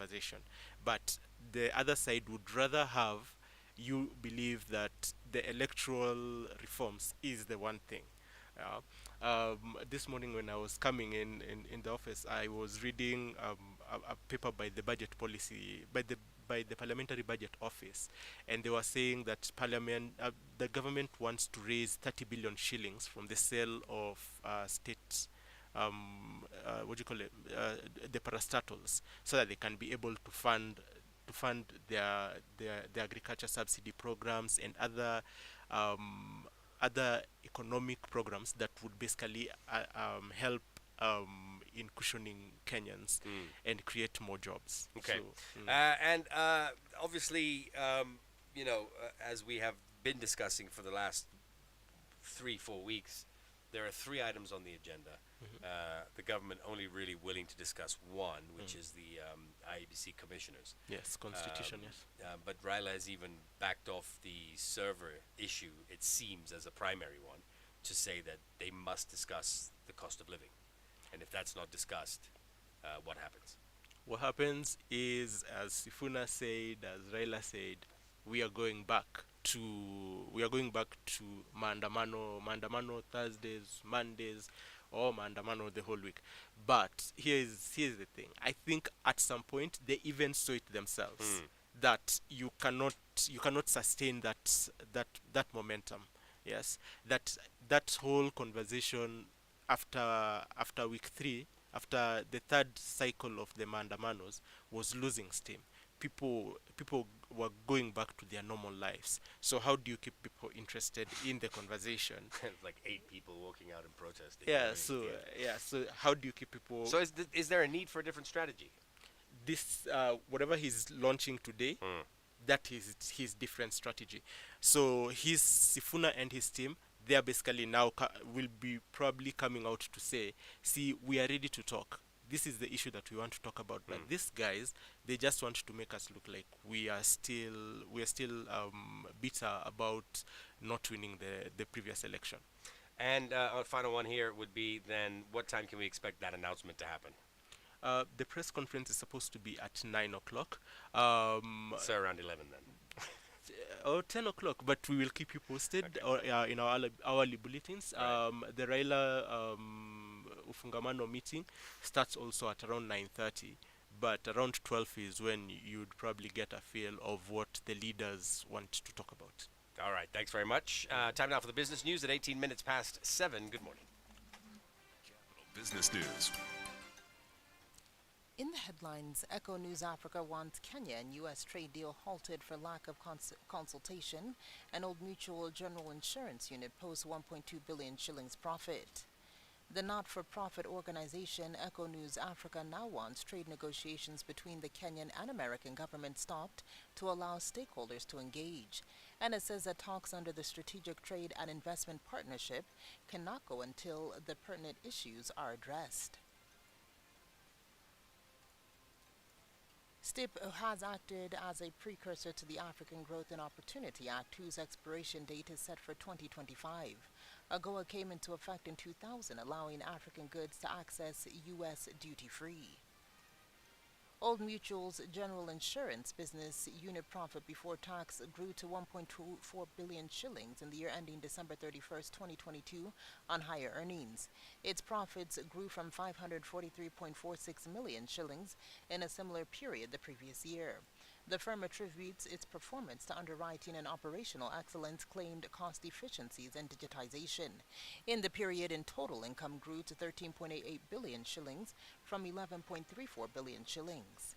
conversation. But the other side would rather have you believe that the electoral reforms is the one thing. This morning when I was coming in the office, I was reading a paper by the budget policy by the parliamentary budget office, and they were saying that the government wants to raise 30 billion shillings from the sale of state what do you call it, the parastatals, so that they can be able to fund their agriculture subsidy programs and other economic programs that would basically help in cushioning Kenyans and create more jobs. Okay. So, And obviously, as we have been discussing for the last 3-4 weeks, there are 3 items on the agenda. The government only really willing to discuss one, which is the IEBC commissioners. yes, constitution, yes. But Raila has even backed off the server issue, it seems, as a primary one, to say that they must discuss the cost of living. And if that's not discussed, what happens? What happens is, as Sifuna said, as Raila said, we are going back to maandamano Thursdays, Mondays, or maandamano the whole week. But here's the thing. I think at some point they even saw it themselves that you cannot sustain that momentum. Yes, that whole conversation after week 3, after the third cycle of the mandamanos, was losing steam. People were going back to their normal lives. So how do you keep people interested in the conversation? Like 8 people walking out and protesting. Yeah. So So how do you keep people? So is there a need for a different strategy? This whatever he's launching today, that is his different strategy. So his Sifuna and his team, they are basically now will be probably coming out to say, see, we are ready to talk. This is the issue that we want to talk about. But these guys, they just want to make us look like we are still bitter about not winning the previous election. And our final one here would be then, what time can we expect that announcement to happen? The press conference is supposed to be at 9 o'clock. So around 11 then. Or 10 o'clock, but we will keep you posted or in our hourly bulletins. Right. The Raila Ufungamano meeting starts also at around 9:30, but around 12 is when you'd probably get a feel of what the leaders want to talk about. All right, thanks very much. Time now for the business news at 18 minutes past 7. Good morning. Business News. In the headlines, Echo News Africa wants Kenya and U.S. trade deal halted for lack of consultation, and Old Mutual General Insurance Unit posts 1.2 billion shillings profit. The not-for-profit organization Echo News Africa now wants trade negotiations between the Kenyan and American government stopped to allow stakeholders to engage, and it says that talks under the Strategic Trade and Investment Partnership cannot go until the pertinent issues are addressed. STIP has acted as a precursor to the African Growth and Opportunity Act, whose expiration date is set for 2025. AGOA came into effect in 2000, allowing African goods to access U.S. duty-free. Old Mutual's general insurance business unit profit before tax grew to 1.24 billion shillings in the year ending December 31st, 2022 on higher earnings. Its profits grew from 543.46 million shillings in a similar period the previous year. The firm attributes its performance to underwriting and operational excellence, claimed cost efficiencies, and digitization. In the period, in total, income grew to 13.88 billion shillings from 11.34 billion shillings.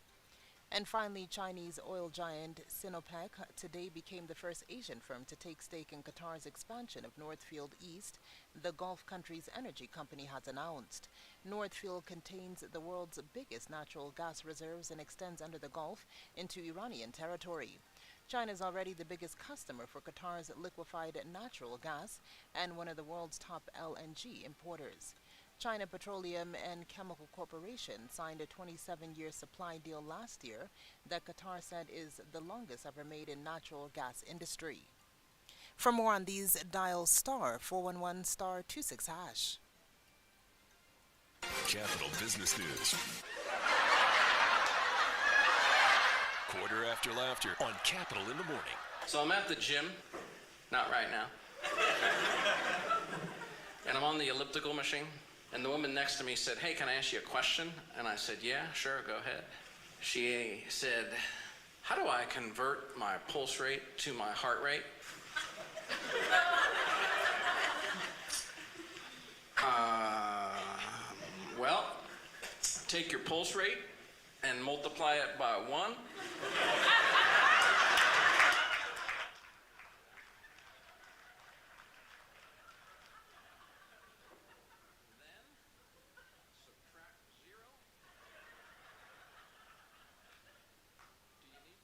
And finally, Chinese oil giant Sinopec today became the first Asian firm to take stake in Qatar's expansion of Northfield East, the Gulf country's energy company has announced. Northfield contains the world's biggest natural gas reserves and extends under the Gulf into Iranian territory. China is already the biggest customer for Qatar's liquefied natural gas and one of the world's top LNG importers. China Petroleum and Chemical Corporation signed a 27-year supply deal last year that Qatar said is the longest ever made in natural gas industry. For more on these, dial *411 *26#. Capital Business News. Quarter after laughter on Capital in the Morning. So I'm at the gym, not right now, and I'm on the elliptical machine, and the woman next to me said, "Hey, can I ask you a question?" And I said, "Yeah, sure, go ahead." She said, "How do I convert my pulse rate to my heart rate?" Well, take your pulse rate and multiply it by 1. Subtract 0. Do you need?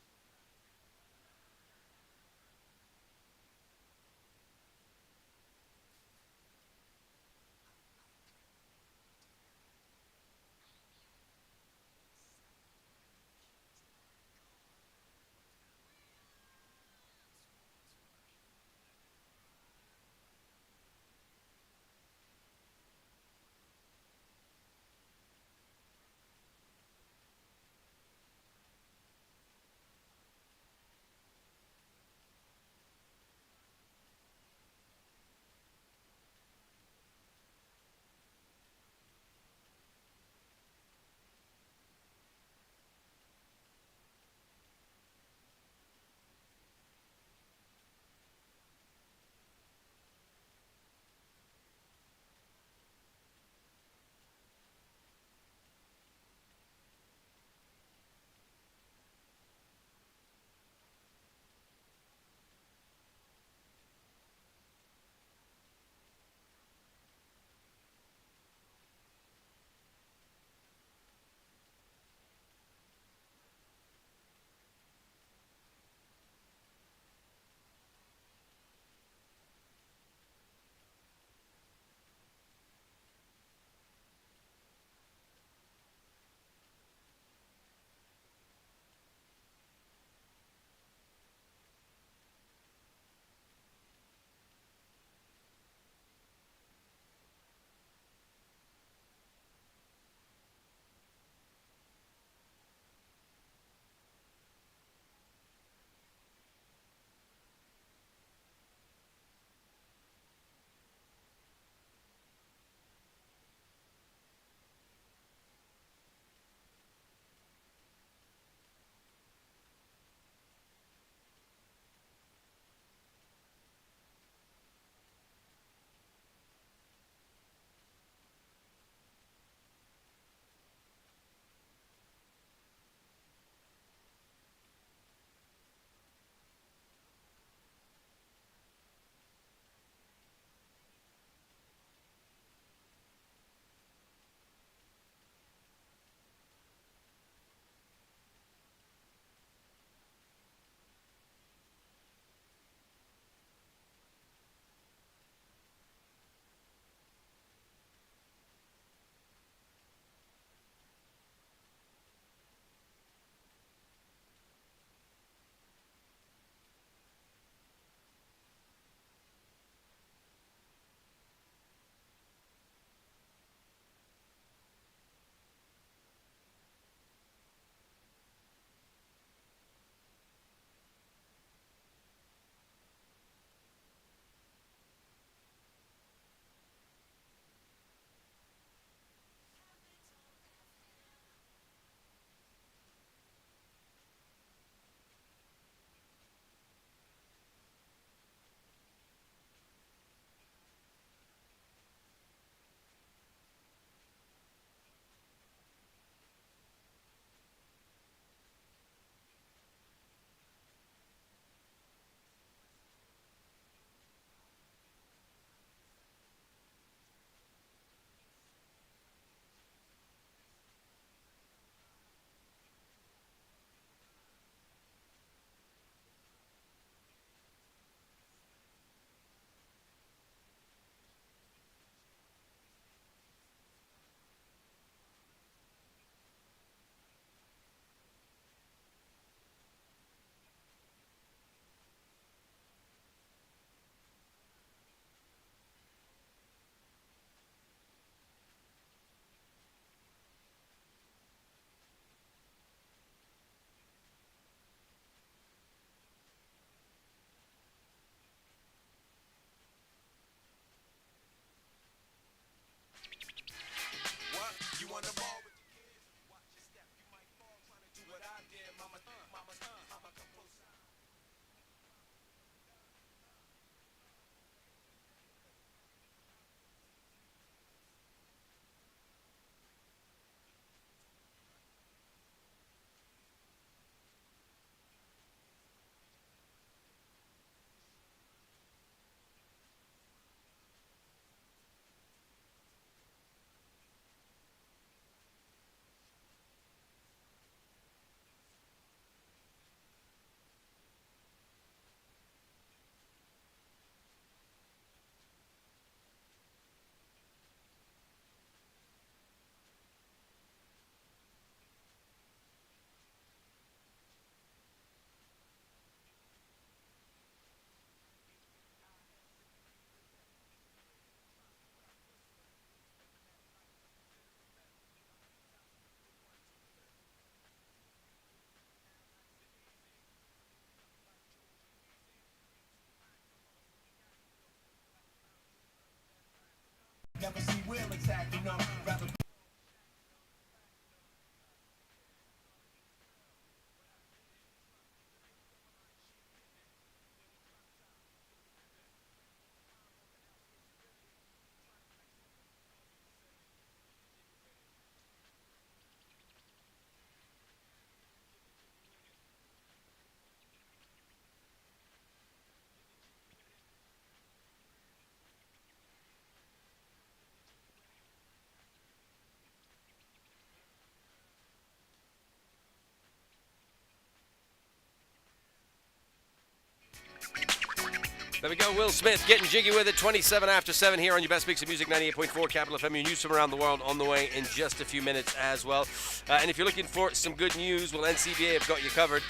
There we go, Will Smith getting jiggy with it, 27 after 7 here on your best mix of music, 98.4 Capital FM. Your news from around the world on the way in just a few minutes as well. And if you're looking for some good news, well, NCBA have got you covered.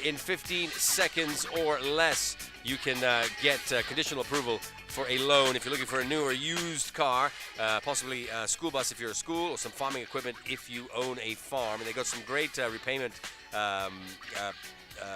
In 15 seconds or less, you can get conditional approval for a loan if you're looking for a new or used car, possibly a school bus if you're a school, or some farming equipment if you own a farm. And they got some great repayment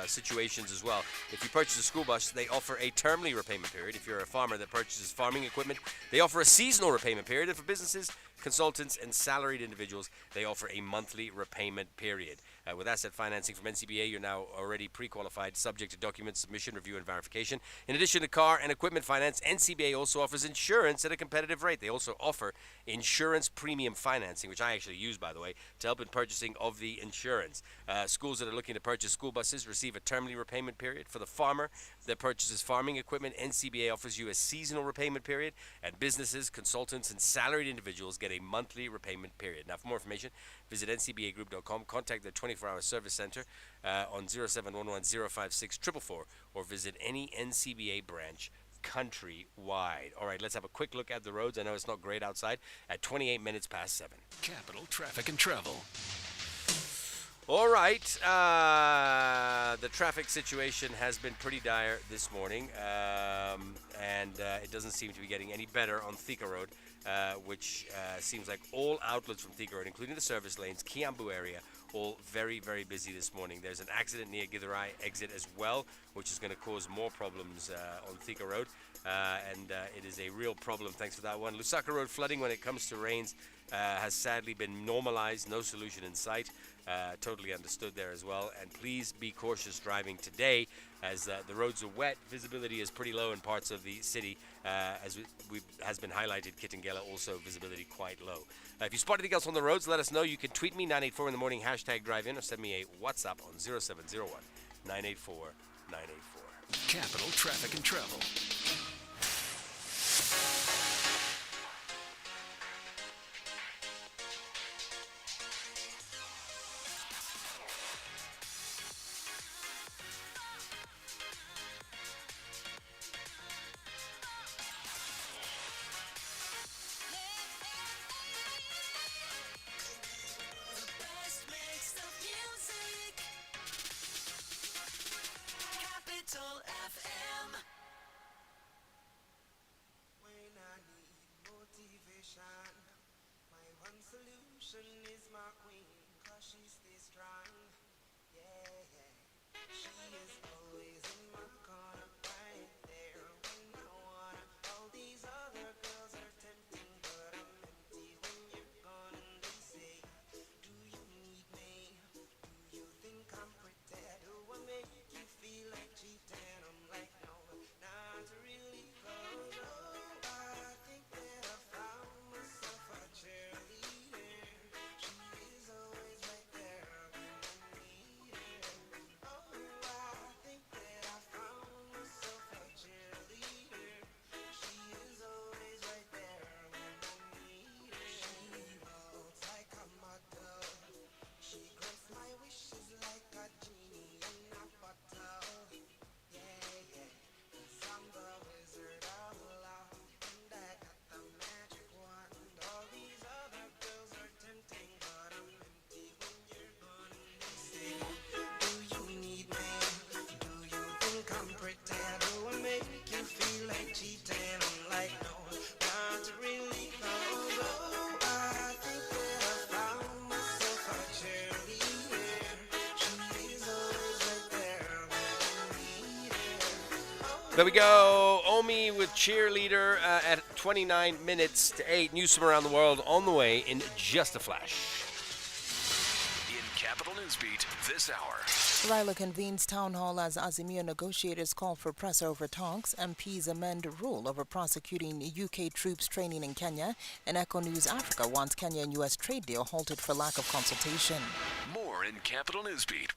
situations as well. If you purchase a school bus, they offer a termly repayment period. If you're a farmer that purchases farming equipment, they offer a seasonal repayment period. And for businesses, consultants, and salaried individuals, they offer a monthly repayment period. With asset financing from NCBA, you're now already pre-qualified, subject to document submission, review, and verification. In addition to car and equipment finance, NCBA also offers insurance at a competitive rate. They also offer insurance premium financing, which I actually use, by the way, to help in purchasing of the insurance. Schools that are looking to purchase school buses receive a termly repayment period. For the farmer that purchases farming equipment, NCBA offers you a seasonal repayment period. And businesses, consultants, and salaried individuals get a monthly repayment period. Now, for more information, visit ncbagroup.com, contact their 24-hour service center on 0711 056 444, or visit any NCBA branch countrywide. All right, let's have a quick look at the roads. I know it's not great outside at 28 minutes past 7. Capital Traffic and Travel. All right, the traffic situation has been pretty dire this morning, and it doesn't seem to be getting any better on Thika Road, which seems like all outlets from Thika Road, including the service lanes, Kiambu area, all very, very busy this morning. There's an accident near Githurai exit as well, which is going to cause more problems on Thika Road, and it is a real problem. Thanks for that one. Lusaka Road flooding when it comes to rains has sadly been normalized. No solution in sight. Totally understood there as well. And please be cautious driving today, as the roads are wet. Visibility is pretty low in parts of the city, as has been highlighted. Kitengela also visibility quite low. If you spot anything else on the roads, let us know. You can tweet me 984 in the morning, hashtag drive in, or send me a WhatsApp on 0701 984 984. Capital Traffic and Travel. There we go. Omi with Cheerleader at 29 minutes to 8. News from around the world on the way in just a flash. In Capital Newsbeat this hour. Raila convenes town hall as Azimio negotiators call for press over talks. MPs amend rule over prosecuting UK troops training in Kenya. And Echo News Africa wants Kenya and US trade deal halted for lack of consultation. More in Capital Newsbeat.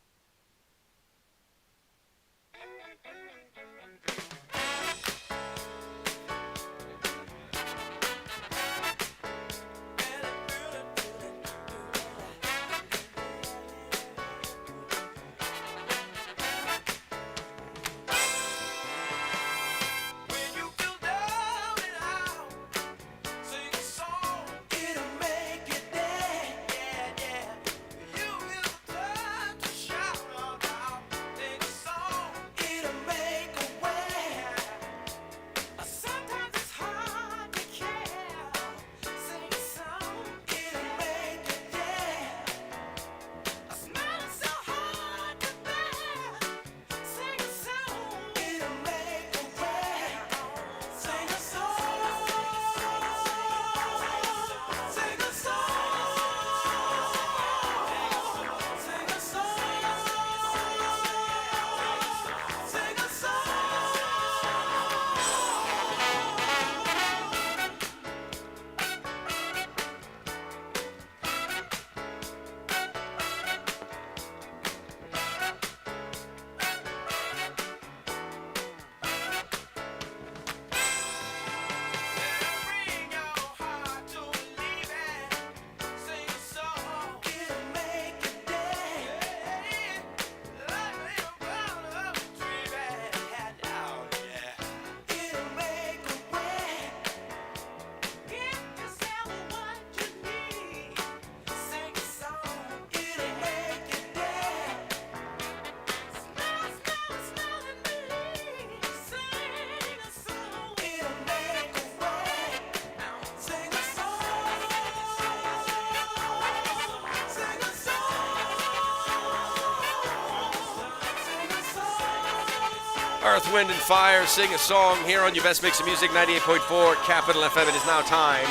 Earth, Wind, and Fire sing a song here on your best mix of music, 98.4 Capital FM. It is now time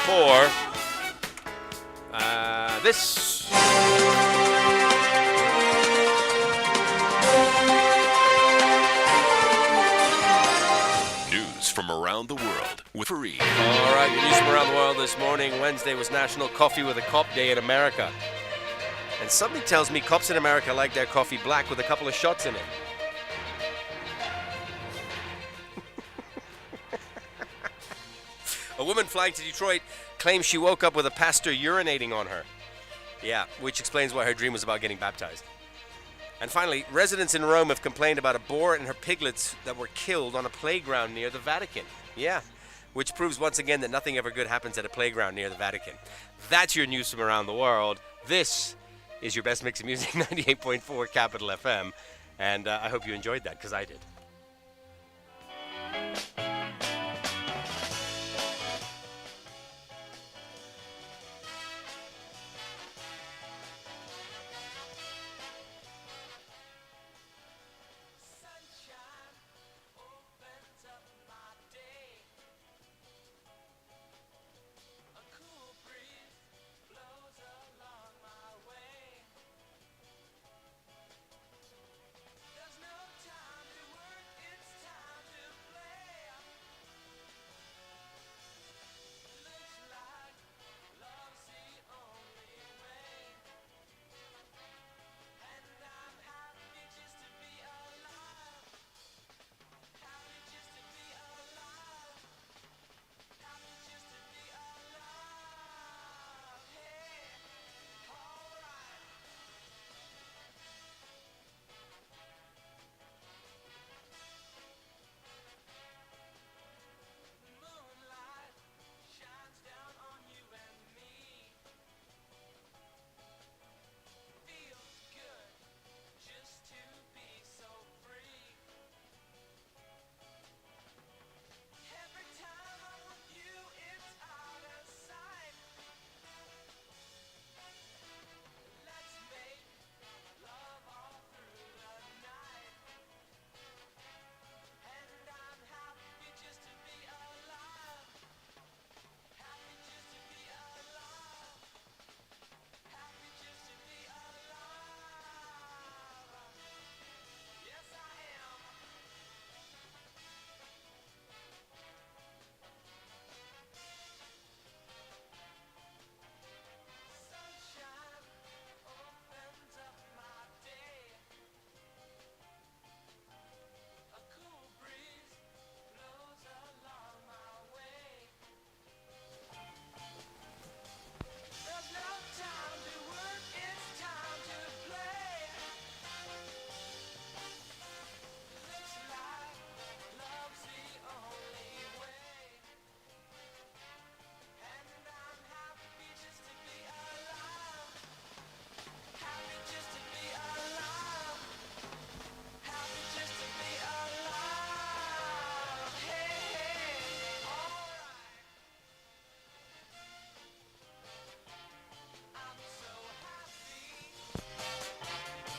for this. News from around the world with Fareed. All right, news from around the world this morning. Wednesday was National Coffee with a Cop Day in America. And something tells me cops in America like their coffee black with a couple of shots in it. A woman flying to Detroit claims she woke up with a pastor urinating on her. Yeah, which explains why her dream was about getting baptized. And finally, residents in Rome have complained about a boar and her piglets that were killed on a playground near the Vatican. Yeah, which proves once again that nothing ever good happens at a playground near the Vatican. That's your news from around the world. This is your best mix of music, 98.4 Capital FM. And I hope you enjoyed that, because I did.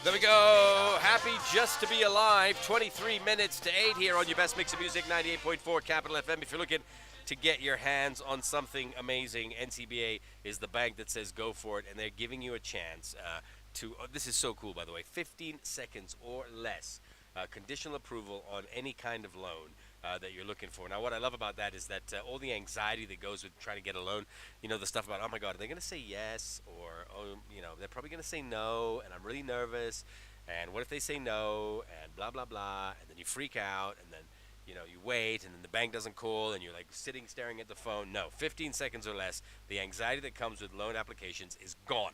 There we go. Happy just to be alive. 23 minutes to 8 here on your best mix of music, 98.4 Capital FM. If you're looking to get your hands on something amazing, NCBA is the bank that says go for it, and they're giving you a chance to. This is so cool, by the way. 15 seconds or less. Conditional approval on any kind of loan that you're looking for. Now, what I love about that is that all the anxiety that goes with trying to get a loan, you know, the stuff about, oh my God, are they going to say yes? Or, oh, you know, they're probably going to say no, and I'm really nervous. And what if they say no? And blah, blah, blah. And then you freak out, and then, you know, you wait, and then the bank doesn't call, and you're like sitting staring at the phone. No, 15 seconds or less. The anxiety that comes with loan applications is gone.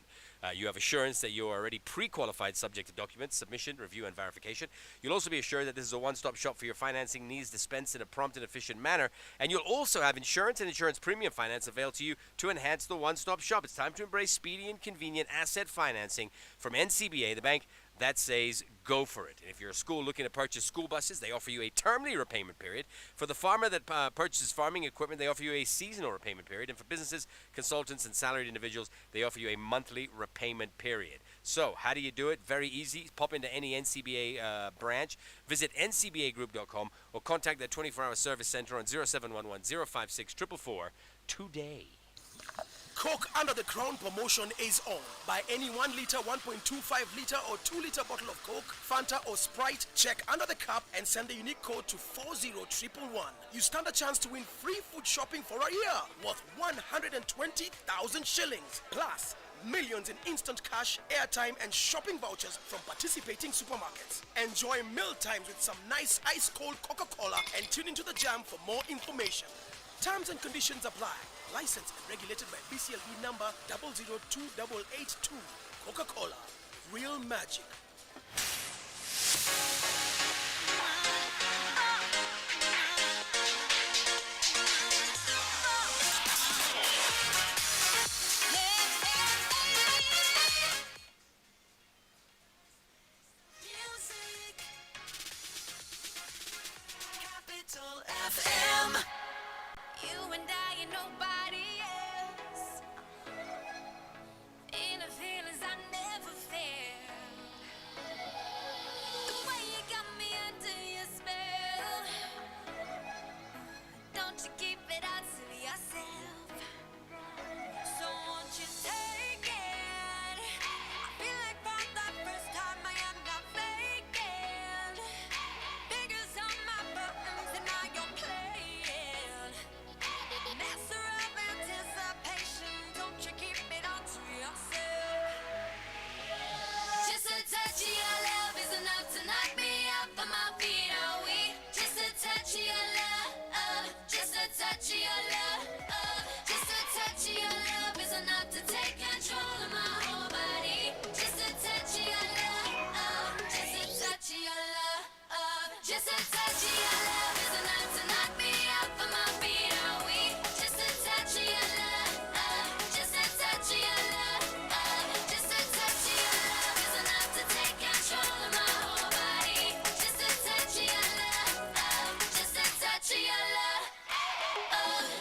You have assurance that you are already pre-qualified subject to documents, submission, review, and verification. You'll also be assured that this is a one-stop shop for your financing needs dispensed in a prompt and efficient manner. And you'll also have insurance and insurance premium finance available to you to enhance the one-stop shop. It's time to embrace speedy and convenient asset financing from NCBA, the bank that says go for it. And if you're a school looking to purchase school buses, they offer you a termly repayment period. For the farmer that purchases farming equipment, they offer you a seasonal repayment period. And for businesses, consultants, and salaried individuals, they offer you a monthly repayment period. So how do you do it? Very easy. Pop into any NCBA branch. Visit ncbagroup.com or contact their 24-hour service center on 0711 056 444 today. Coke Under the Crown promotion is on. Buy any 1 liter, 1.25 liter or 2 liter bottle of Coke, Fanta or Sprite, check under the cap and send the unique code to 40111. You stand a chance to win free food shopping for a year worth 120,000 shillings. Plus, millions in instant cash, airtime and shopping vouchers from participating supermarkets. Enjoy meal times with some nice ice-cold Coca-Cola and tune into the jam for more information. Terms and conditions apply. Licensed and regulated by BCLB number 002882. Coca-Cola. Real magic. Capital FM. You and I and nobody else. In the feelings I never felt. The way you got me under your spell. Don't you keep it out to yourself. So won't you take it? I feel like from the first time I am not faking. Fingers on my buttons and now you're playing. Master of anticipation, don't you keep it all to yourself. Just a touch of your love is enough to knock me off of my feet, are we? Just a touch of your love, just a touch of your love, just a touch of your love is enough to take control of my whole body. Just a touch of your love, just a touch of your love, just a touch of your love is enough to knock me off of my feet, are we? Just a touch of your love, just a touch of your love, just a touch of your love is enough to take control of my whole body. Just a touch of your love, just a touch of your love.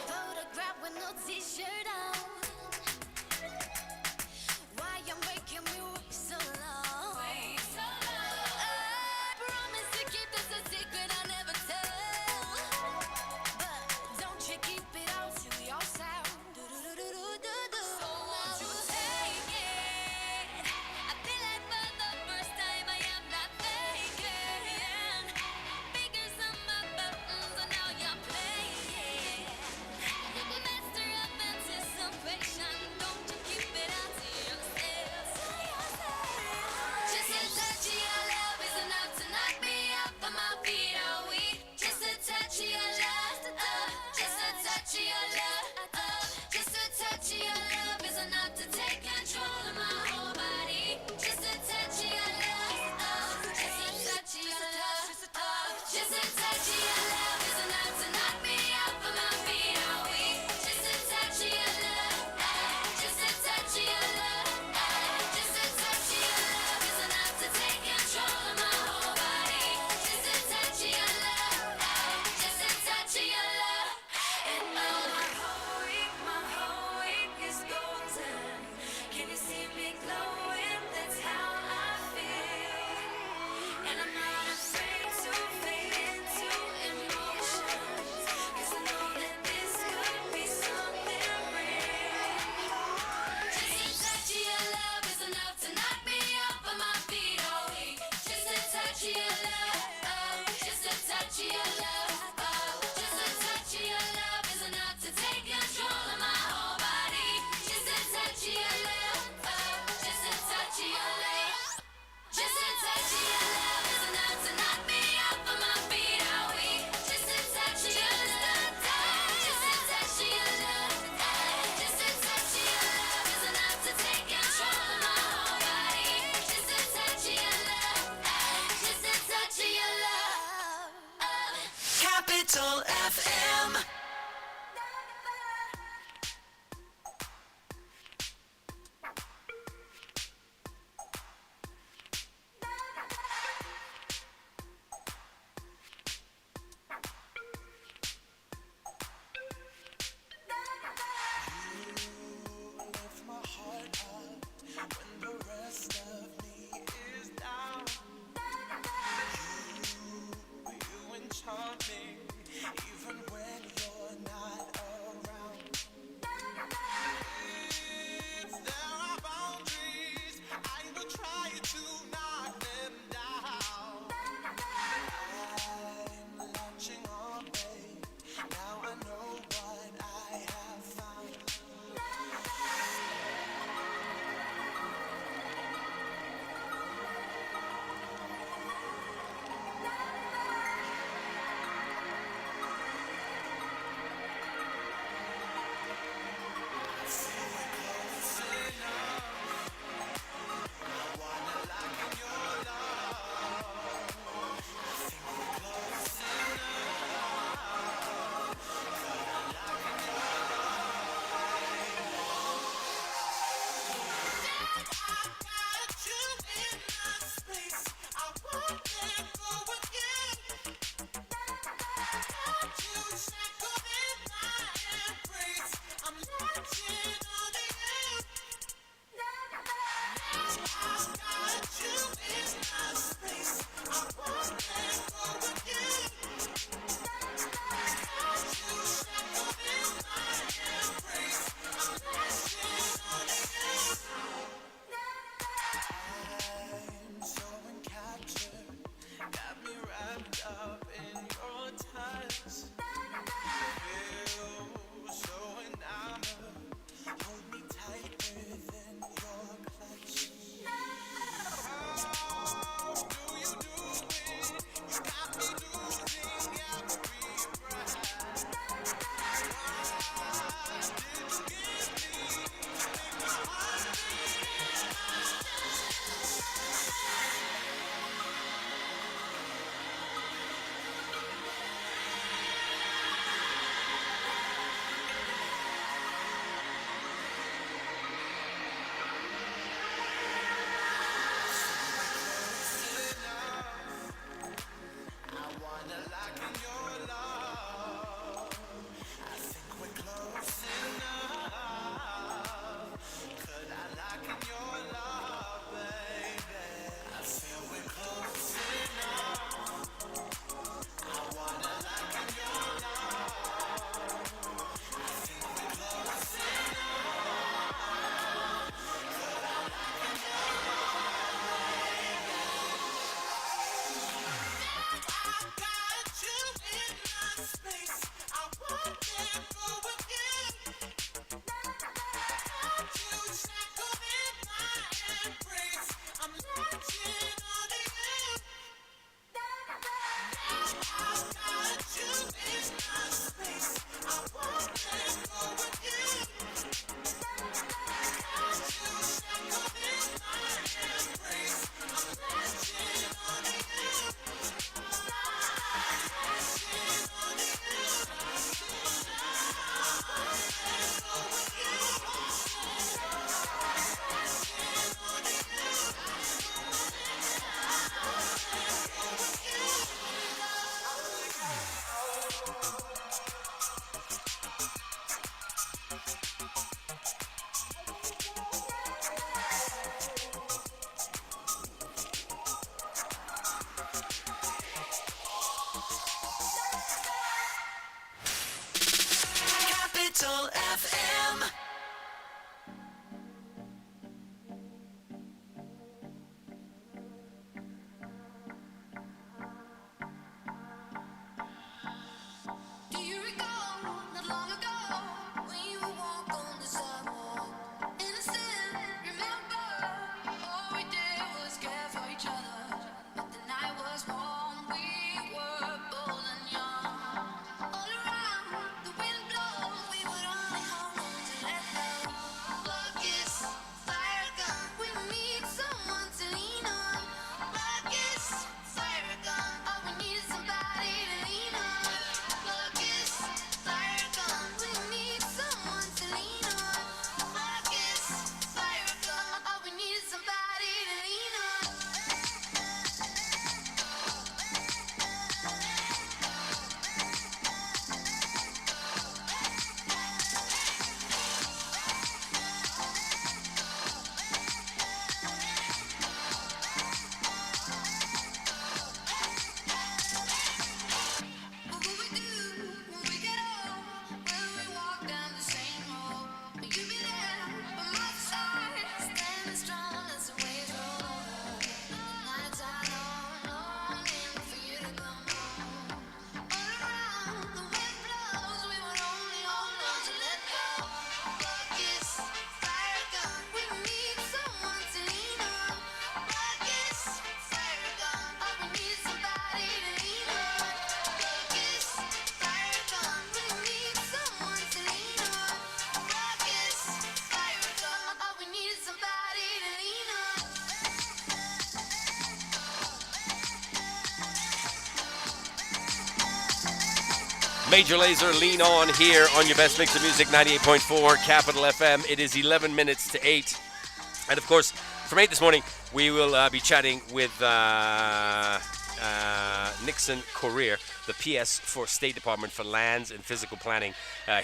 Photograph with no t-shirt on. Why you making me wait so long? Wait so long. I promise to keep this a secret I never tell. touch of your love. Oh, just a touch of your love is enough to take control of my whole body. Just a touch of your love. Oh, just a touch of your love. Just a touch of your love is enough to knock me off of my feet. Are we? Just a touch of your love. Just a touch of your love. Just a touch of your love is enough to take control of my whole body. Just a touch of your love. Just a touch of your love. Capital FM. Lift my heart up when the rest of me is down. You enchant me even when you're not around. If there are boundaries, I will try to knock them down. I'm latching on, babe. Now I know what I have found. I'm so encaptured, got me wrapped up in your touch. Feel so enamored, hold me tight within your clutch. How do you do it? You got me losing every breath. Why did you give me to make my heart beat? I wanna lock in your love. I think we're close enough. Could I lock in your love, baby? I feel we're close enough. I wanna lock in your love. I think we're close enough. Could I lock in your I got you in my space. I won't let go of you. Got you shackled in my embrace. I'm latching on to you. I got you in my space. I won't let go of you. Got you shackled in my embrace. I'm latching on to you. Capital FM. Major Lazer, Lean On here on your best mix of music, 98.4 Capital FM. It is 11 minutes to 8. And of course, from 8 this morning, we will be chatting with Nixon Korir, the PS for State Department for Lands and Physical Planning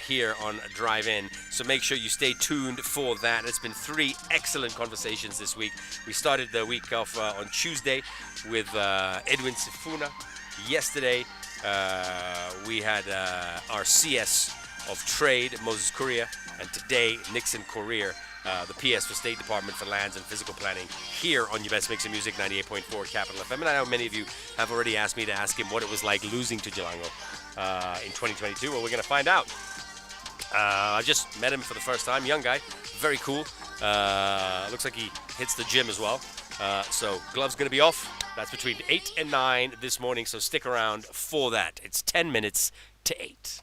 here on Drive In. So make sure you stay tuned for that. It's been 3 excellent conversations this week. We started the week off on Tuesday with Edwin Sifuna. Yesterday, we had our CS of Trade, Moses Korir, and today, Nixon Korir, the PS for State Department for Lands and Physical Planning, here on your best mix of music, 98.4 Capital FM. And I know many of you have already asked me to ask him what it was like losing to Jalango in 2022. Well, we're going to find out. I just met him for the first time. Young guy, very cool. Looks like he hits the gym as well. So gloves going to be off. That's between 8 and 9 this morning, so stick around for that. It's 10 minutes to 8.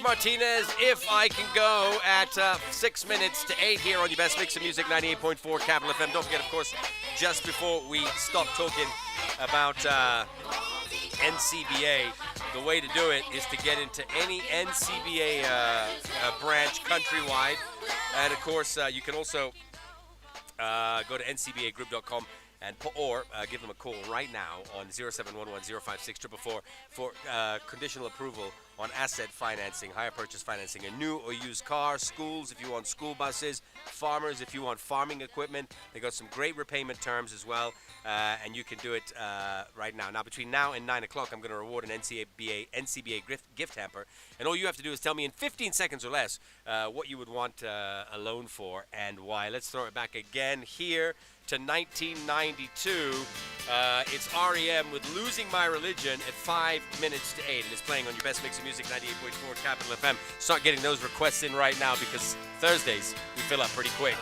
Martinez, If I Can Go, at 6 minutes to 8 here on your best mix of music, 98.4 Capital FM. Don't forget, of course, just before we stop talking about NCBA, the way to do it is to get into any NCBA branch countrywide. And of course, you can also go to ncbagroup.com or give them a call right now on 0711056444 for conditional approval on asset financing, hire purchase financing, a new or used car, schools if you want school buses, farmers if you want farming equipment. They got some great repayment terms as well, and you can do it right now. Now, between now and 9 o'clock, I'm going to reward an NCBA gift hamper, and all you have to do is tell me in 15 seconds or less what you would want a loan for and why. Let's throw it back again here to 1992. It's REM with Losing My Religion at 5 minutes to 8. It is playing on your best mix of music, 98.4 Capital FM. Start getting those requests in right now because Thursdays we fill up pretty quick.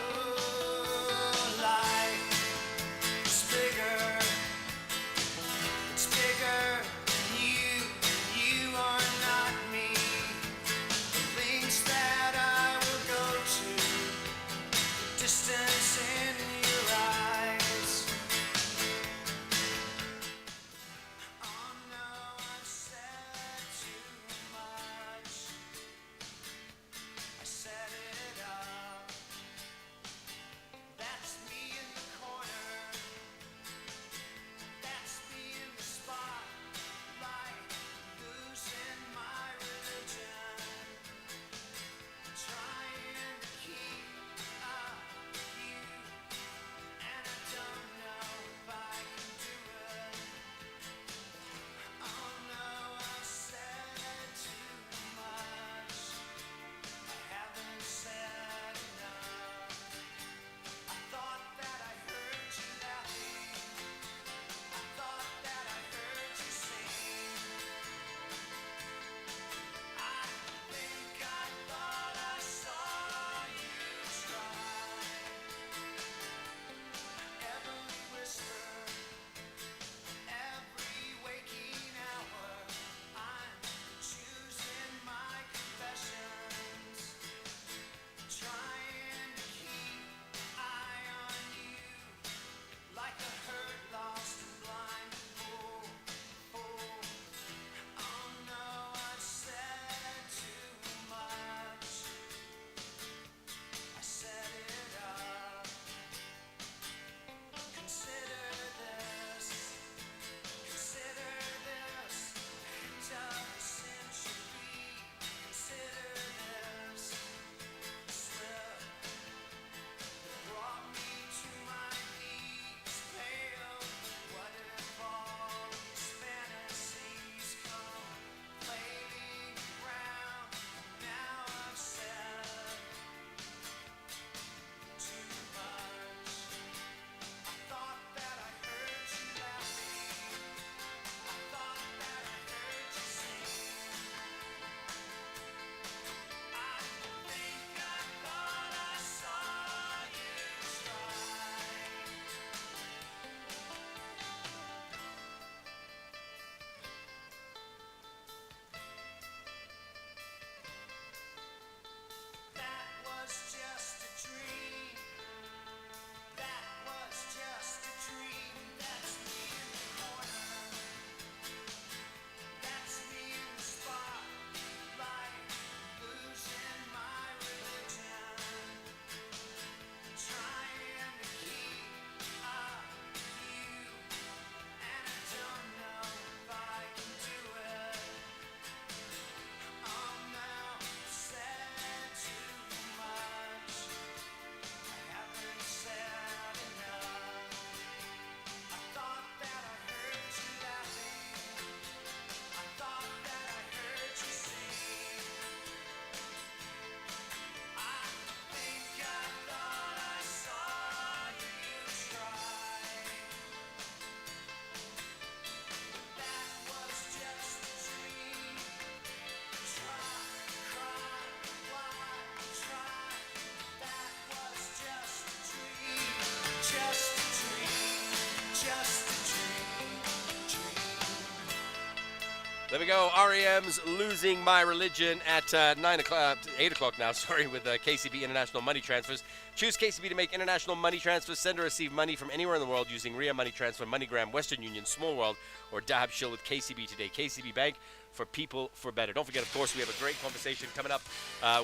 There we go. REM's Losing My Religion at 9 o'clock, 8 o'clock now, sorry, with KCB International Money Transfers. Choose KCB to make international money transfers. Send or receive money from anywhere in the world using RIA Money Transfer, MoneyGram, Western Union, Small World, or Dahab Shield with KCB today. KCB Bank, for people, for better. Don't forget, of course, we have a great conversation coming up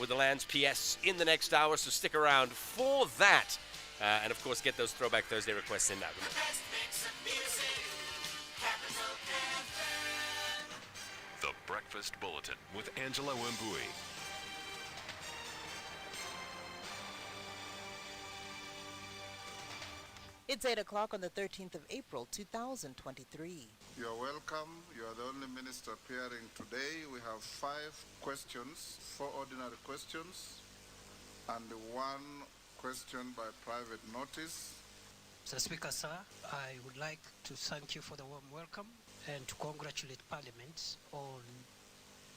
with the Lands PS in the next hour, so stick around for that. And of course, get those Throwback Thursday requests in now. The Breakfast Bulletin with Angela Wembui. It's 8 o'clock on the 13th of April, 2023. You're welcome. You are the only minister appearing today. We have 5 questions, 4 ordinary questions, and 1 question by private notice. Mr. Speaker, sir, I would like to thank you for the warm welcome and to congratulate Parliament on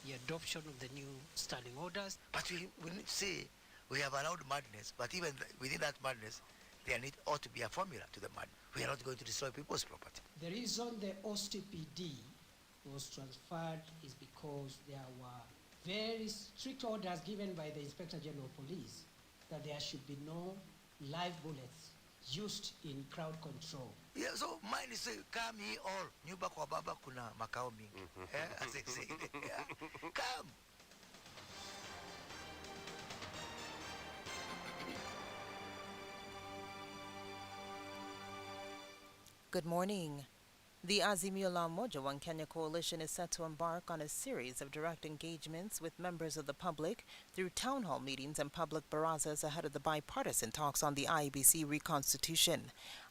the adoption of the new standing orders. But we need to say we have allowed madness, but even within that madness, there ought to be a formula to the madness. We are not going to destroy people's property. The reason the OSTPD was transferred is because there were very strict orders given by the Inspector General of Police that there should be no live bullets used in crowd control. Yeah, so mine is say, come here all. Nyumba kwa baba kuna makao mingi. As they say. Yeah. Come. Good morning. The Azimio la Umoja One Kenya coalition is set to embark on a series of direct engagements with members of the public through town hall meetings and public barazas ahead of the bipartisan talks on the IEBC reconstitution.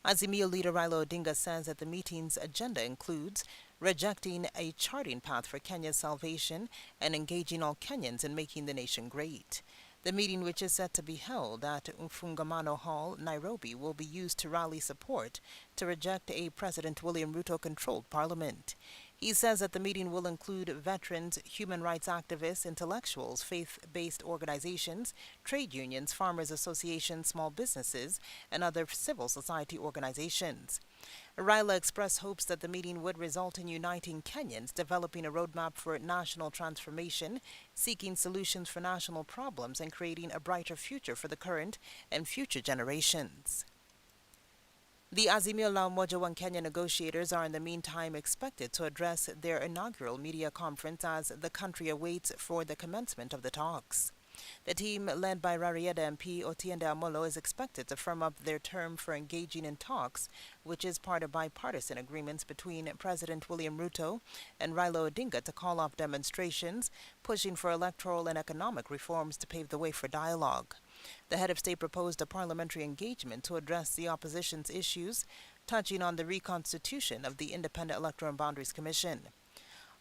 Azimio leader Raila Odinga says that the meeting's agenda includes rejecting a charting path for Kenya's salvation and engaging all Kenyans in making the nation great. The meeting, which is set to be held at Mfungamano Hall, Nairobi, will be used to rally support to reject a President William Ruto-controlled parliament. He says that the meeting will include veterans, human rights activists, intellectuals, faith-based organizations, trade unions, farmers associations, small businesses, and other civil society organizations. Raila expressed hopes that the meeting would result in uniting Kenyans, developing a roadmap for national transformation, seeking solutions for national problems, and creating a brighter future for the current and future generations. The Azimio la Umoja One Kenya negotiators are in the meantime expected to address their inaugural media conference as the country awaits for the commencement of the talks. The team, led by Rarieda MP Otiende Amolo, is expected to firm up their term for engaging in talks, which is part of bipartisan agreements between President William Ruto and Raila Odinga to call off demonstrations, pushing for electoral and economic reforms to pave the way for dialogue. The head of state proposed a parliamentary engagement to address the opposition's issues, touching on the reconstitution of the Independent Electoral and Boundaries Commission.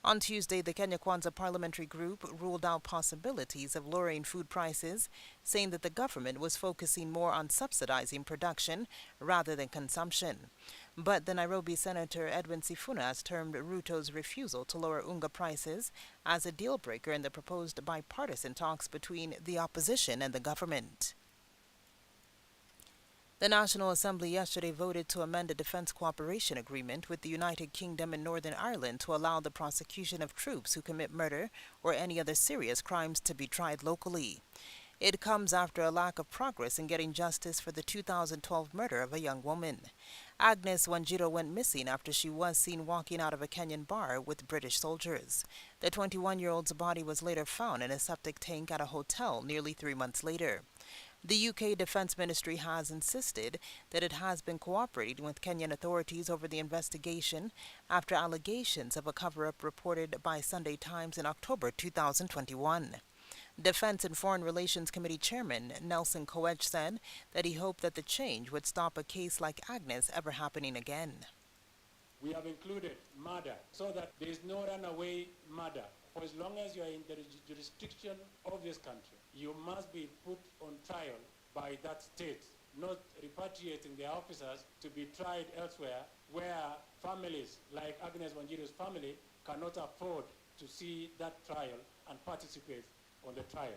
On Tuesday, the Kenya Kwanza Parliamentary Group ruled out possibilities of lowering food prices, saying that the government was focusing more on subsidizing production rather than consumption. But the Nairobi Senator Edwin Sifuna has termed Ruto's refusal to lower unga prices as a deal-breaker in the proposed bipartisan talks between the opposition and the government. The National Assembly yesterday voted to amend a defense cooperation agreement with the United Kingdom and Northern Ireland to allow the prosecution of troops who commit murder or any other serious crimes to be tried locally. It comes after a lack of progress in getting justice for the 2012 murder of a young woman. Agnes Wanjiru went missing after she was seen walking out of a Kenyan bar with British soldiers. The 21-year-old's body was later found in a septic tank at a hotel nearly 3 months later. The UK Defence Ministry has insisted that it has been cooperating with Kenyan authorities over the investigation after allegations of a cover-up reported by Sunday Times in October 2021. Defense and Foreign Relations Committee Chairman Nixon Korir said that he hoped that the change would stop a case like Agnes ever happening again. We have included murder so that there is no runaway murder. For as long as you are in the jurisdiction of this country, you must be put on trial by that state, not repatriating their officers to be tried elsewhere where families like Agnes Wanjiru's family cannot afford to see that trial and participate on the trial.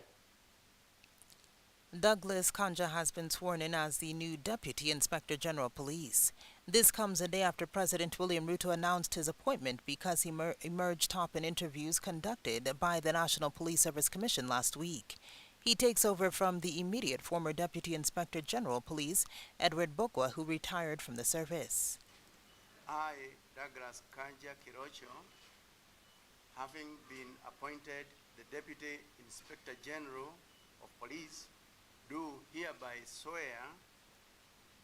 Douglas Kanja has been sworn in as the new Deputy Inspector General of Police. This comes a day after President William Ruto announced his appointment because he emerged top in interviews conducted by the National Police Service Commission last week. He takes over from the immediate former Deputy Inspector General of Police, Edward Bogwa, who retired from the service. I, Douglas Kanja Kirocho, having been appointed the Deputy Inspector General of Police, do hereby swear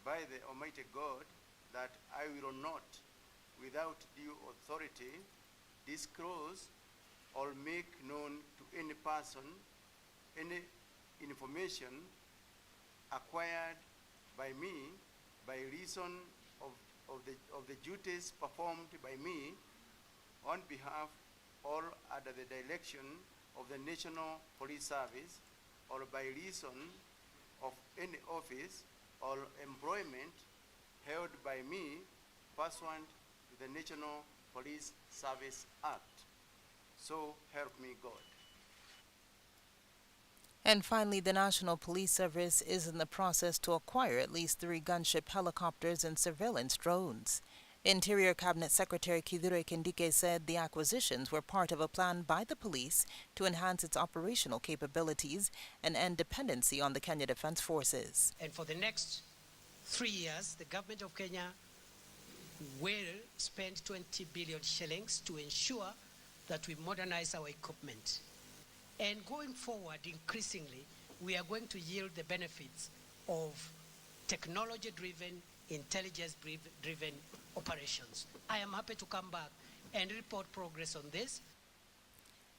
by the Almighty God that I will not, without due authority, disclose or make known to any person any information acquired by me by reason of the duties performed by me on behalf or under the direction of the National Police Service or by reason of any office or employment held by me pursuant to the National Police Service Act. So help me God. And finally, the National Police Service is in the process to acquire at least 3 gunship helicopters and surveillance drones. Interior Cabinet Secretary Kithure Kindike said the acquisitions were part of a plan by the police to enhance its operational capabilities and end dependency on the Kenya Defence Forces. And for the next 3 years, the government of Kenya will spend 20 billion shillings to ensure that we modernize our equipment. And going forward, increasingly, we are going to yield the benefits of technology-driven, intelligence-driven operations. I am happy to come back and report progress on this.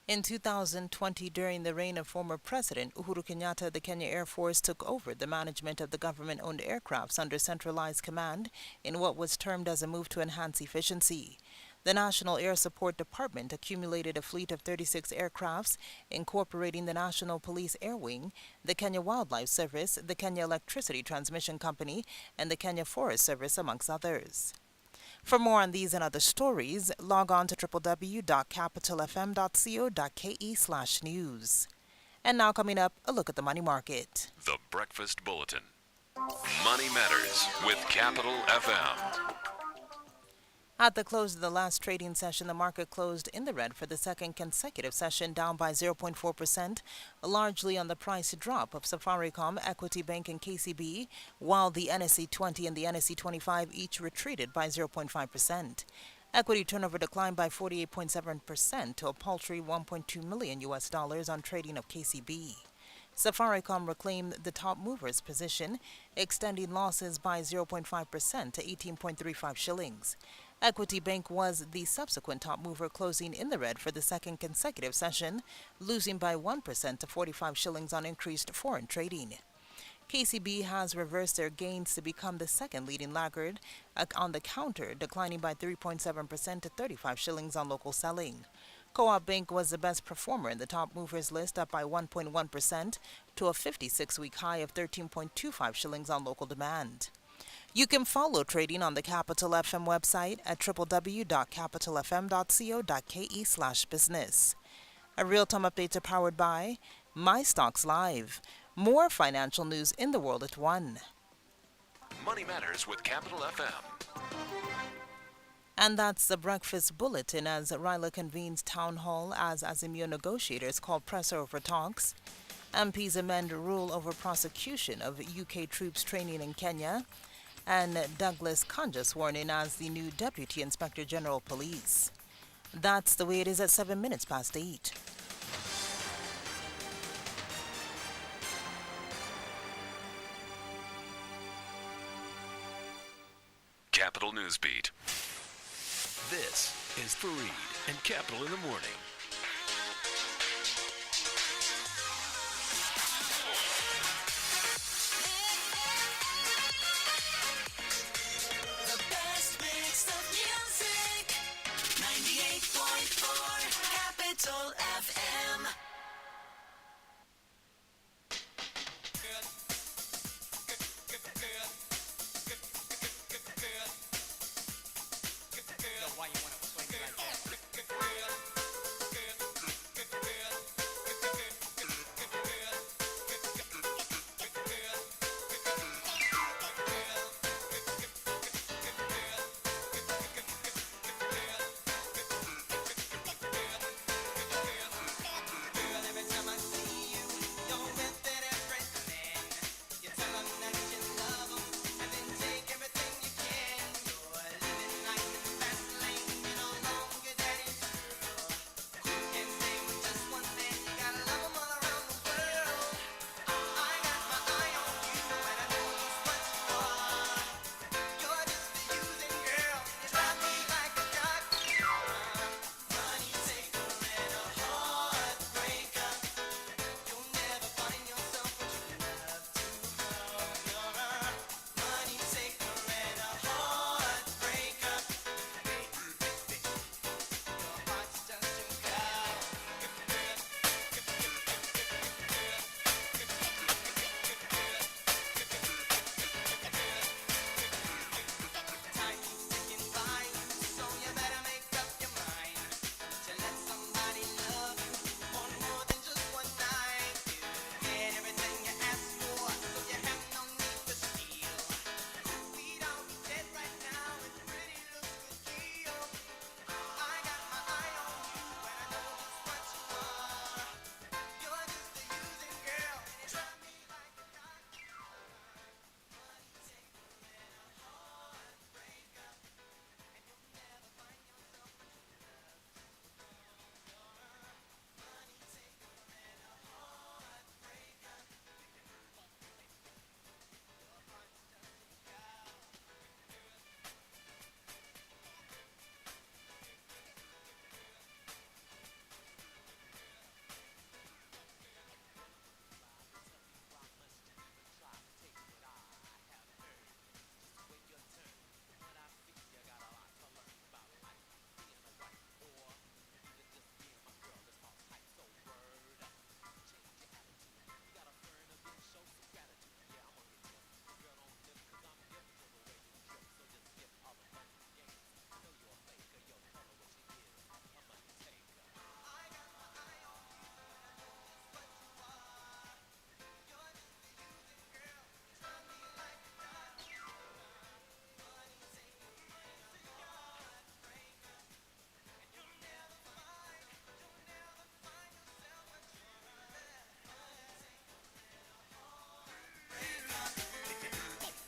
In 2020, during the reign of former President Uhuru Kenyatta, the Kenya Air Force took over the management of the government-owned aircrafts under centralized command in what was termed as a move to enhance efficiency. The National Air Support Department accumulated a fleet of 36 aircrafts, incorporating the National Police Air Wing, the Kenya Wildlife Service, the Kenya Electricity Transmission Company, and the Kenya Forest Service, amongst others. For more on these and other stories, log on to www.capitalfm.co.ke/news. And now coming up, a look at the money market. The Breakfast Bulletin. Money Matters with Capital FM. At the close of the last trading session, the market closed in the red for the second consecutive session, down by 0.4%, largely on the price drop of Safaricom, Equity Bank, and KCB, while the NSE 20 and the NSE 25 each retreated by 0.5%. Equity turnover declined by 48.7% to a paltry $1.2 million on trading of KCB. Safaricom reclaimed the top mover's position, extending losses by 0.5% to 18.35 shillings. Equity Bank was the subsequent top mover, closing in the red for the second consecutive session, losing by 1% to 45 shillings on increased foreign trading. KCB has reversed their gains to become the second leading laggard on the counter, declining by 3.7% to 35 shillings on local selling. Co-op Bank was the best performer in the top movers list, up by 1.1% to a 56-week high of 13.25 shillings on local demand. You can follow trading on the Capital FM website at www.capitalfm.co.ke/business. A real-time updates are powered by My Stocks Live. More financial news in the world at 1. Money Matters with Capital FM. And that's the Breakfast Bulletin as Raila convenes town hall as Azimio negotiators call press over talks. MPs amend rule over prosecution of UK troops training in Kenya. And Douglas Kanja sworn in as the new Deputy Inspector General Police. That's the way it is at 7 minutes past 8. Capital Newsbeat. This is Fareed and Capital in the Morning. The best mix of music, 98.4 Capital FM.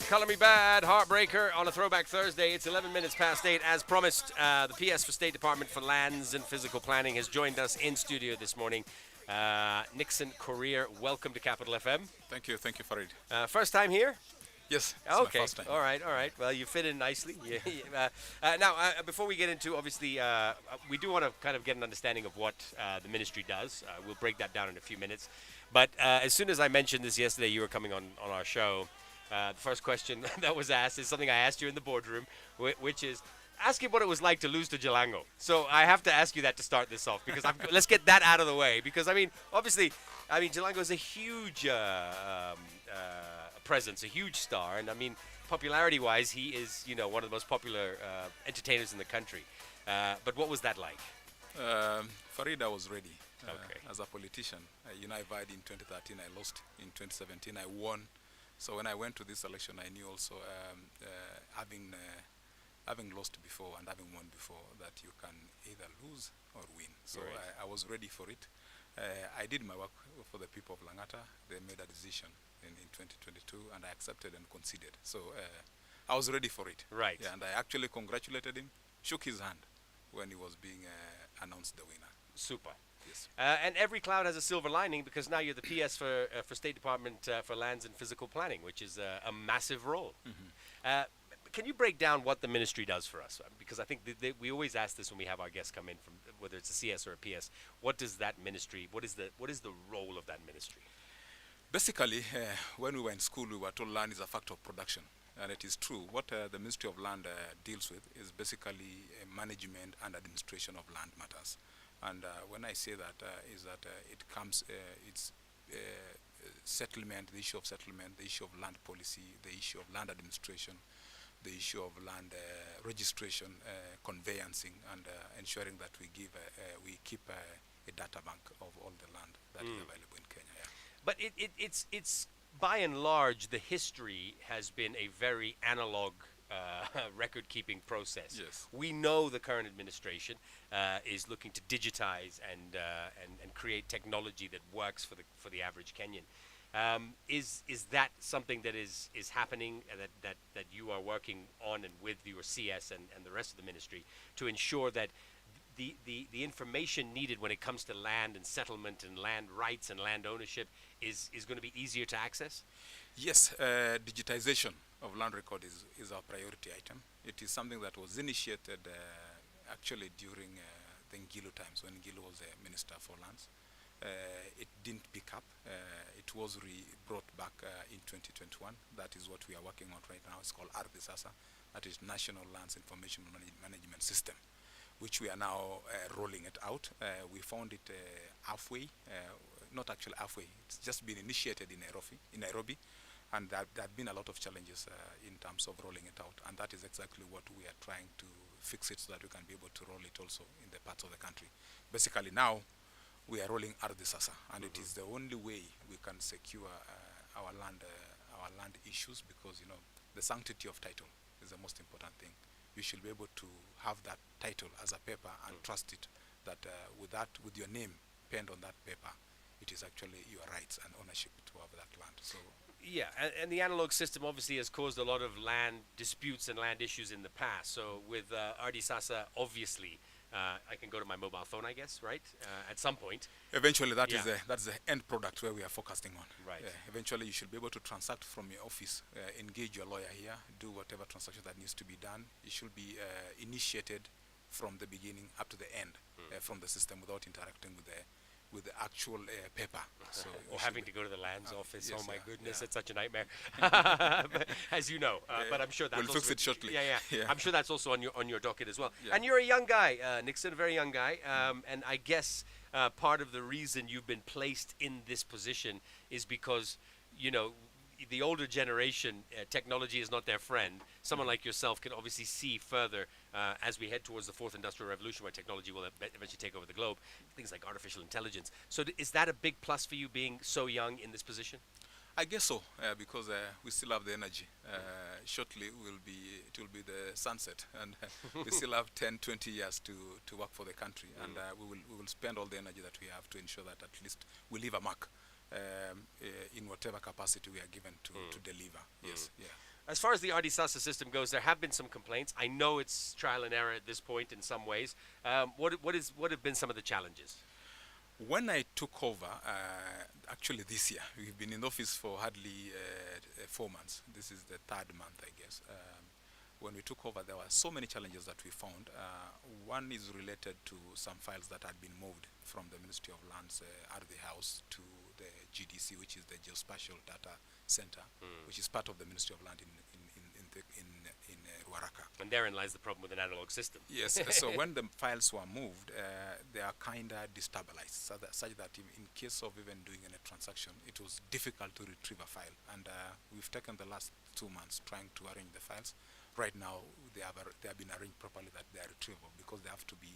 Color Me Bad, Heartbreaker on a Throwback Thursday. It's 11 minutes past 8. As promised, the PS for State Department for Lands and Physical Planning has joined us in studio this morning. Nixon Korir, welcome to Capital FM. Thank you, Farid. First time here? Yes, it's Okay, my first time. all right. Well, you fit in nicely. Now, before we get into, obviously, we do want to kind of get an understanding of what the ministry does. We'll break that down in a few minutes. But as soon as I mentioned this yesterday, you were coming on our show. The first question that was asked is something I asked you in the boardroom, which is, ask him what it was like to lose to Jalango. So I have to ask you that to start this off, because let's get that out of the way. Because, obviously, Jalango is a huge presence, a huge star. And, popularity-wise, he is, one of the most popular entertainers in the country. But what was that like? Farid, I was ready. Okay. As a politician, I vied in 2013, I lost. In 2017, I won. So when I went to this election, I knew also, having lost before and having won before, that you can either lose or win. So Right. I was ready for it. I did my work for the people of Langata. They made a decision in 2022, and I accepted and conceded. So I was ready for it. Right. Yeah, and I actually congratulated him, shook his hand when he was being announced the winner. Super. Yes. And every cloud has a silver lining, because now you're the PS for State Department for Lands and Physical Planning, which is a massive role. Can you break down what the ministry does for us? Because I think we always ask this when we have our guests come in, from whether it's a CS or a PS. What does that ministry? What is the role of that ministry? Basically, when we were in school, we were told land is a factor of production. And it is true. What the Ministry of Land deals with is basically management and administration of land matters. And when I say that, is that it comes, it's settlement, the issue of settlement, the issue of land policy, the issue of land administration, the issue of land registration, conveyancing, and ensuring that we keep a data bank of all the land that is available in Kenya. Yeah. But it's by and large, the history has been a very analog record-keeping process. Yes. We know the current administration is looking to digitize and create technology that works for the average Kenyan. Is that something that is happening, that you are working on and with your CS and the rest of the ministry to ensure that the information needed when it comes to land and settlement and land rights and land ownership is going to be easier to access? Yes, digitization of land record is our priority item. It is something that was initiated actually during the Ngilu times, when Ngilu was the Minister for Lands. It didn't pick up. It was brought back in 2021. That is what we are working on right now. It's called Ardhi Sasa. That is National Lands Information Management System, which we are now rolling it out. We found it halfway, not actually halfway. It's just been initiated in Nairobi, and there have been a lot of challenges in terms of rolling it out, and that is exactly what we are trying to fix it so that we can be able to roll it also in the parts of the country. Basically now, we are rolling Ardhi Sasa, and it is the only way we can secure our land issues, because the sanctity of title is the most important thing. You should be able to have that title as a paper and trust it, that with your name penned on that paper, it is actually your rights and ownership to have that land. So yeah, and the analog system obviously has caused a lot of land disputes and land issues in the past. So with Ardhi Sasa, obviously, I can go to my mobile phone, I guess, right? At some point. Eventually, that's the end product where we are focusing on. Right. Eventually, you should be able to transact from your office, engage your lawyer here, do whatever transaction that needs to be done. It should be initiated from the beginning up to the end from the system, without interacting with the actual paper. So or having to go to the lands office. Yes, oh my yeah, goodness, yeah. it's such a nightmare. As you know, but I'm sure that's we'll also fix it shortly. Yeah. I'm sure that's also on your docket as well. Yeah. And you're a young guy, Nixon, a very young guy, and I guess part of the reason you've been placed in this position is because the older generation, technology is not their friend. Someone like yourself can obviously see further as we head towards the fourth industrial revolution, where technology will eventually take over the globe, things like artificial intelligence. So is that a big plus for you, being so young in this position? I guess so, because we still have the energy. Shortly, it will be the sunset, and we still have 10, 20 years to work for the country, and we will spend all the energy that we have to ensure that at least we leave a mark in whatever capacity we are given to deliver. Yes, yeah. As far as the RD-SASA system goes, there have been some complaints. I know it's trial and error at this point in some ways. What have been some of the challenges? When I took over, actually this year, we've been in office for hardly 4 months. This is the 3rd month, I guess. When we took over, there were so many challenges that we found. One is related to some files that had been moved from the Ministry of Lands RD House to the GDC, which is the Geospatial Data Center, which is part of the Ministry of Land in Ruaraka. And therein lies the problem with an analog system. Yes, so when the files were moved, they are kind of destabilized, such that in case of even doing any transaction, it was difficult to retrieve a file. And we've taken the last 2 months trying to arrange the files. Right now, they have been arranged properly that they are retrievable, because they have to be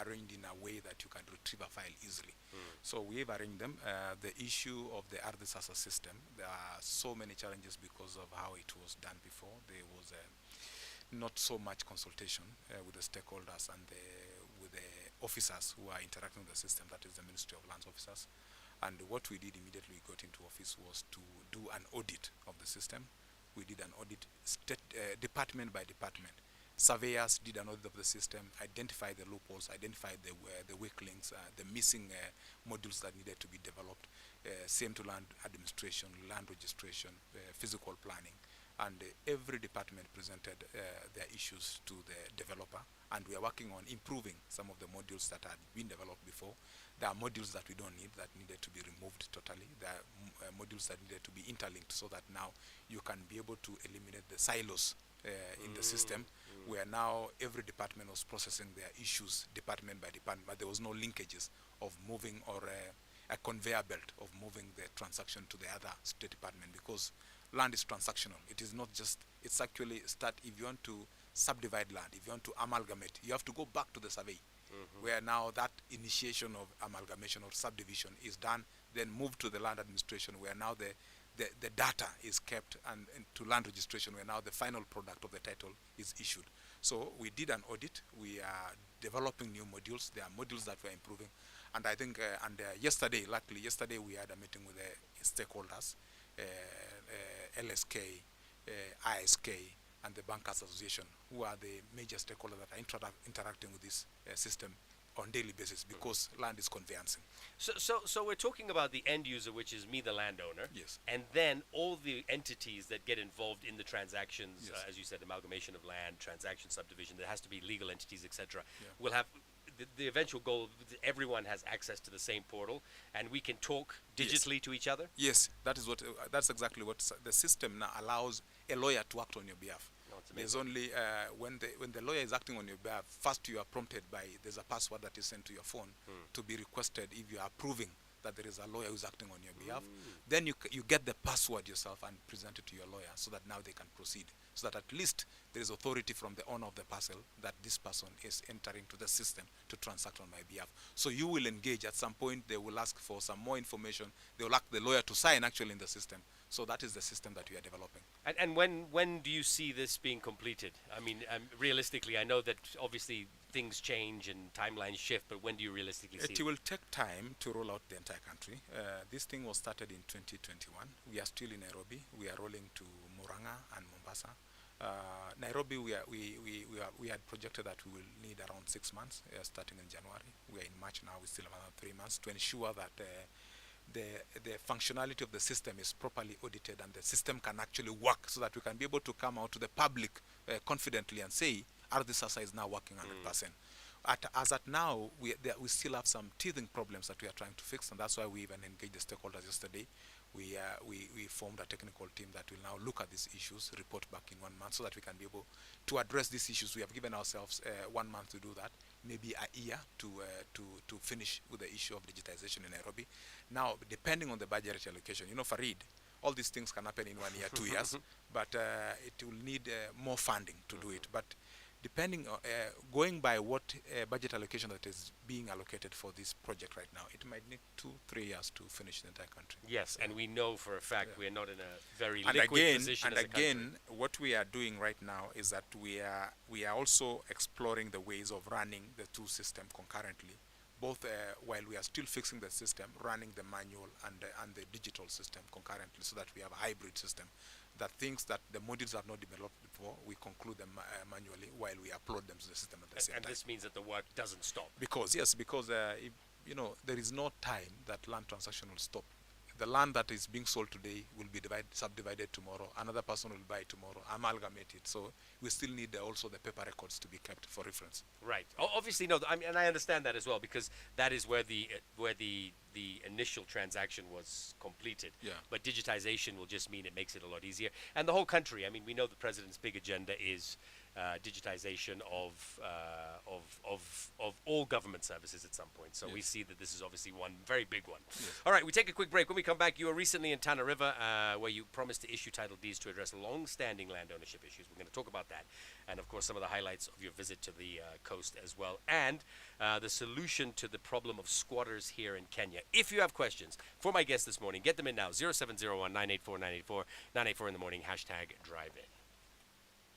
arranged in a way that you can retrieve a file easily. So we've arranged them. The issue of the RD-SASA system, there are so many challenges because of how it was done before. There was not so much consultation with the stakeholders and with the officers who are interacting with the system, that is the Ministry of Lands officers. And what we did immediately we got into office was to do an audit of the system. We did an audit department by department. Surveyors did an audit of the system, identified the loopholes, identified the weak links, the missing modules that needed to be developed. Same to land administration, land registration, physical planning. And every department presented their issues to the developer, and we are working on improving some of the modules that had been developed before. There are modules that we don't need, that needed to be removed totally. There are modules that needed to be interlinked, so that now you can be able to eliminate the silos in the system, where now every department was processing their issues department by department, but there was no linkages of moving or a conveyor belt of moving the transaction to the other state department, because land is transactional. It is not just, it's actually if you want to subdivide land, if you want to amalgamate, you have to go back to the survey, where now that initiation of amalgamation or subdivision is done, then move to the land administration, where now the data is kept, and to land registration, where now the final product of the title is issued. So we did an audit. We are developing new modules. There are modules that we're improving. And I think, yesterday, luckily, we had a meeting with the stakeholders, LSK, ISK, and the Bankers Association, who are the major stakeholders that are interacting with this system on daily basis, because land is conveyancing. So we're talking about the end user, which is me, the landowner. Yes. And then all the entities that get involved in the transactions, Yes. as you said, amalgamation of land, transaction, subdivision, there has to be legal entities, etc. We'll have the eventual goal, everyone has access to the same portal, and we can talk digitally to each other. Yes, that's exactly what the system now allows a lawyer to act on your behalf. There's only when the lawyer is acting on your behalf, first you are prompted by, there's a password that is sent to your phone to be requested if you are proving that there is a lawyer who's acting on your behalf. Then you get the password yourself and present it to your lawyer, so that now they can proceed, so that at least there is authority from the owner of the parcel that this person is entering to the system to transact on my behalf. So you will engage. At some point they will ask for some more information. They will ask the lawyer to sign actually in the system. So that is the system that we are developing. And when do you see this being completed? I mean, realistically, I know that obviously things change and timelines shift, but when do you realistically see it? It will take time to roll out the entire country. This thing was started in 2021. We are still in Nairobi. We are rolling to Murang'a and Mombasa. Nairobi, we had projected that we will need around 6 months, starting in January. We are in March now. We still have another 3 months to ensure that the functionality of the system is properly audited and the system can actually work, so that we can be able to come out to the public confidently and say, RD-SASA is now working 100%. As at now, we still have some teething problems that we are trying to fix, and that's why we even engaged the stakeholders yesterday. We formed a technical team that will now look at these issues, report back in 1 month, so that we can be able to address these issues. We have given ourselves 1 month to do that, maybe a year to finish with the issue of digitization in Nairobi. Now, depending on the budget allocation, Farid, all these things can happen in 1 year, 2 years, but it will need more funding to do it. But depending on, going by what budget allocation that is being allocated for this project right now, it might need 2-3 years to finish the entire country. Yes, and we know for a fact we are not in a very and liquid again, position and as a country. again, what we are doing right now is that we are also exploring the ways of running the two systems concurrently, both while we are still fixing the system, running the manual and the digital system concurrently, so that we have a hybrid system. That things that the modules have not developed before, we conclude them manually while we upload them to the system at the same And time. this means that the work doesn't stop. Because if, there is no time that land transaction will stop. The land that is being sold today will be subdivided tomorrow. Another person will buy tomorrow, amalgamate it. So we still need also the paper records to be kept for reference. Right. Obviously, no. I mean, and I understand that as well, because that is where the initial transaction was completed. Yeah. But digitization will just mean it makes it a lot easier. And the whole country. I mean, we know the president's big agenda is digitization of all government services at some point. So we see that this is obviously one very big one. All right, we take a quick break. When we come back, you were recently in Tana River, where you promised to issue title deeds to address long-standing land ownership issues. We're going to talk about that, and of course some of the highlights of your visit to the coast as well, and the solution to the problem of squatters here in Kenya. If you have questions for my guest this morning, get them in now. 0701-984-984, 984 in the morning, #DriveIn.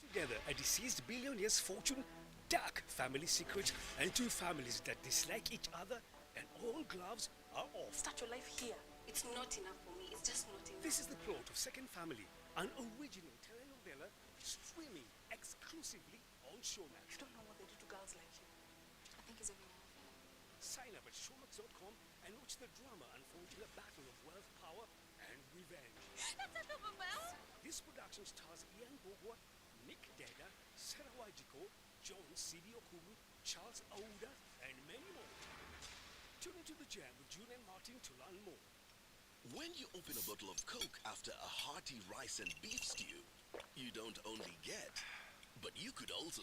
Together, a deceased billionaire's fortune, dark family secrets, and two families that dislike each other, and all gloves are off. Start your life here. It's not enough for me. It's just not enough. This is the plot of Second Family, an original telenovela streaming exclusively on Showmax. You don't know what they do to girls like you. I think it's every one of you. Sign up at showmax.com and watch the drama unfold in a battle of wealth, power, and revenge. That's not the bell. This production stars Ian Bogwa, Nick Deda, Sarah Wajiko, John C.D. Okumu, Charles Aouda, and many more. Tune into The Jam with June and Martin to learn more. When you open a bottle of Coke after a hearty rice and beef stew, you don't only get, but you could also